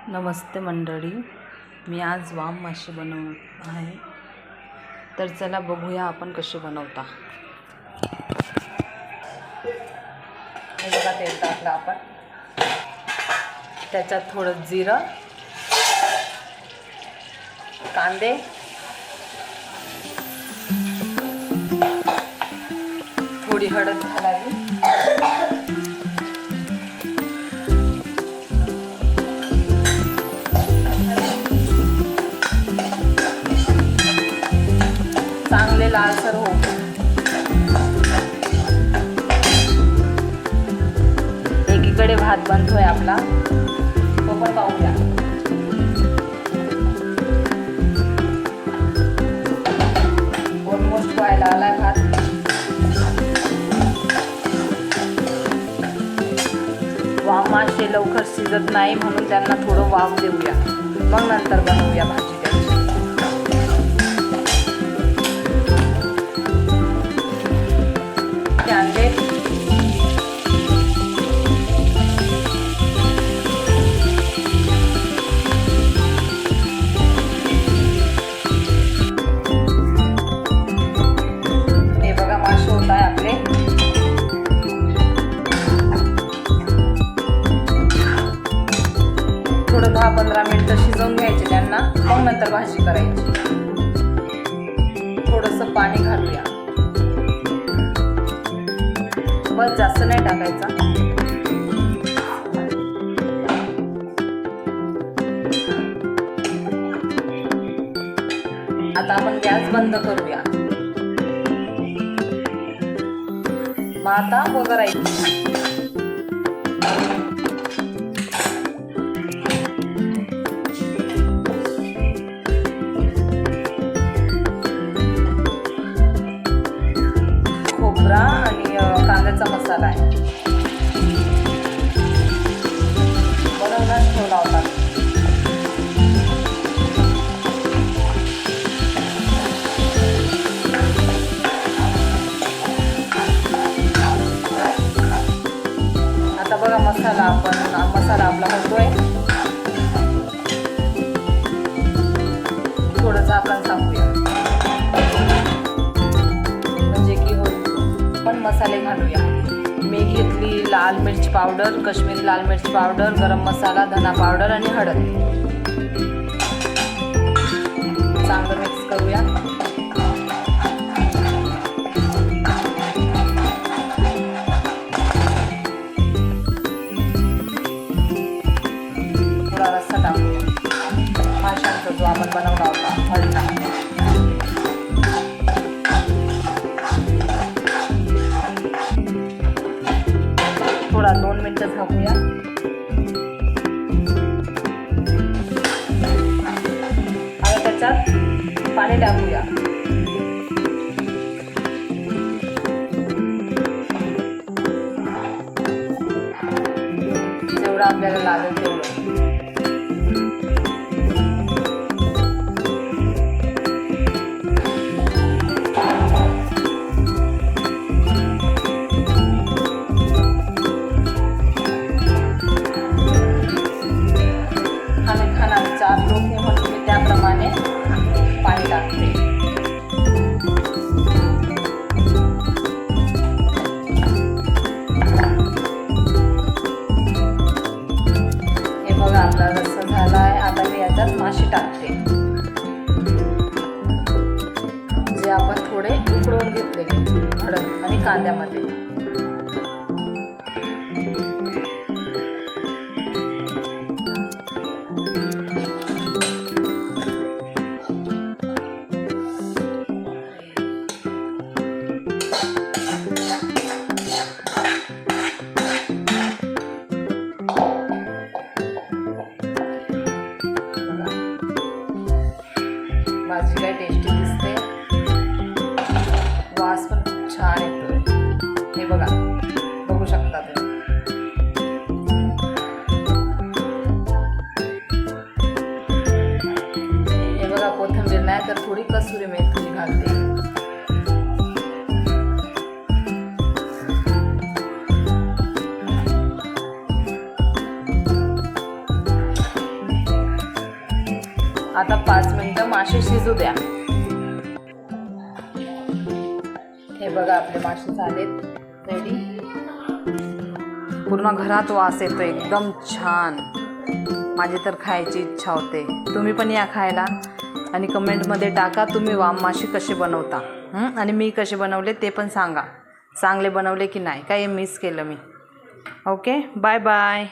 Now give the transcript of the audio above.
नमस्ते मंडळी, मी आज वाम मासे बनवत आहे. तर चला बघूया आपण कसे बनवता. हे बघा, तेल टाकलं आपण, त्याच्यात थोडं जिरं, कांदे, थोडी हळद घालावी, चांगले लालसर हो. एकीकडे भात बनतोय आपला, तो पण पाहूया. ऑलमोस्ट व्हायला आलाय भात. वाम मासे लवकर शिजत नाही, म्हणून त्यांना थोडं वाफ देऊया, मग नंतर बनवूया भाजी त्याची. कांदे, हे बघा मासे होत आहे आपले. थोडं 10-15 मिनिटं शिजवून घ्यायचे त्यांना, मग नंतर भाजी करायची. थोडंसं पाणी घालूया, बस, जास्त नाही टाकायचा. आता आपण गॅस बंद करूया. मग आता वगैरे खोबरा आणि कांद्याचा मसाला आहे, बनवूनच ठेवला होता. आता बघा मसाला आपला होतोय. थोडं झाकण टाकूया, म्हणजे की होईल. पण मसाले घालूया. मी घेतली लाल मिर्च पावडर, काश्मीरी लाल मिर्च पावडर, गरम मसाला, धना पावडर आणि हळद. चांगलं मिक्स करूया. थोडा रस्सा टाकूया माशांचा, जो आपण बनवला होता हळद. थोडा 2 मिनिटं झाकूया. आता त्याच्यात पाणी टाकूया. जेवढं आपल्याला लागेल तेवढं. खाणार 4 लोक आहे म्हणून मी त्याप्रमाणे पाणी टाकते. हे बघा, आपला रस्सा झाला आहे. आता मी याच्यात मासे टाकते, जे आपण थोडे उकळून घेतलेले हळद आणि कांद्यामध्ये. भाजी काय टेस्टी दिसते, वास पण खूप छान येतोय. हे बघा, बघू शकता तुम्ही. हे बघा, कोथिंबीर नाही तर थोडी कसुरी मेथी घालते. आता 5 मिनटं मासे शिजू द्या. हे बघा आपले मासे झालेत रेडी. पूर्ण घरात वास येतो एकदम छान. माझी तर खायची इच्छा होते. तुम्ही पण या खायला आणि कमेंटमध्ये टाका तुम्ही वाम मासे कसे बनवता आणि मी कसे बनवले ते पण सांगा. चांगले बनवले की नाही, काय मिस केलं मी. Okay, bye bye.